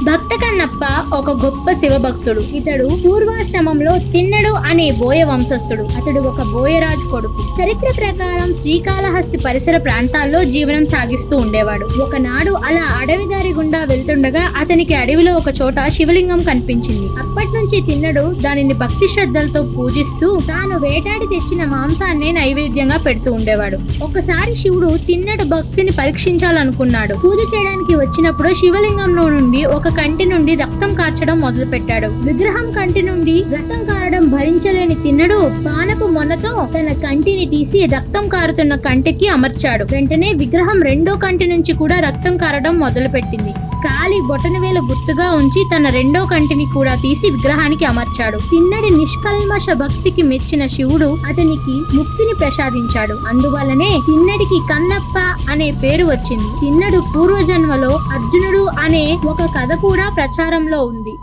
భక్త కన్నప్ప ఒక గొప్ప శివభక్తుడు. ఇతడు పూర్వాశ్రమంలో తిన్నడు అనే బోయ వంశస్థుడు. అతడు ఒక బోయరాజు కొడుకు. చరిత్ర ప్రకారం శ్రీకాళహస్తి పరిసర ప్రాంతాల్లో జీవనం సాగిస్తూ ఉండేవాడు. ఒకనాడు అలా అడవి దారి గుండా వెళ్తుండగా అతనికి అడవిలో ఒక చోట శివలింగం కనిపించింది. అప్పటి నుంచి తిన్నడు దానిని భక్తి శ్రద్ధలతో పూజిస్తూ తాను వేటాడి తెచ్చిన మాంసాన్నే నైవేద్యంగా పెడుతూ ఉండేవాడు. ఒకసారి శివుడు తిన్నడు భక్తిని పరీక్షించాలనుకున్నాడు. పూజ చేయడానికి వచ్చినప్పుడు శివలింగంలో నుండి ఒక కంటి నుండి రక్తం కార్చడం మొదలు పెట్టాడు. విగ్రహం కంటి నుండి రక్తం కారడం భరించలేని తిన్నడు పానపు మొనతో తన కంటిని తీసి రక్తం కారుతున్న కంటికి అమర్చాడు. వెంటనే విగ్రహం రెండో కంటి నుంచి కూడా రక్తం కారడం మొదలు పెట్టింది. కాలి బొటనవేలు గుర్తుగా ఉంచి తన రెండో కంటిని కూడా తీసి విగ్రహానికి అమర్చాడు. తిన్నడి నిష్కల్మష భక్తికి మెచ్చిన శివుడు అతనికి ముక్తిని ప్రసాదించాడు. అందువల్లనే తిన్నడికి కన్నప్ప అనే పేరు వచ్చింది. తిన్నడు పూర్వజన్మలో అర్జునుడు అనే ఒక కథ కూడా ప్రచారంలో ఉంది.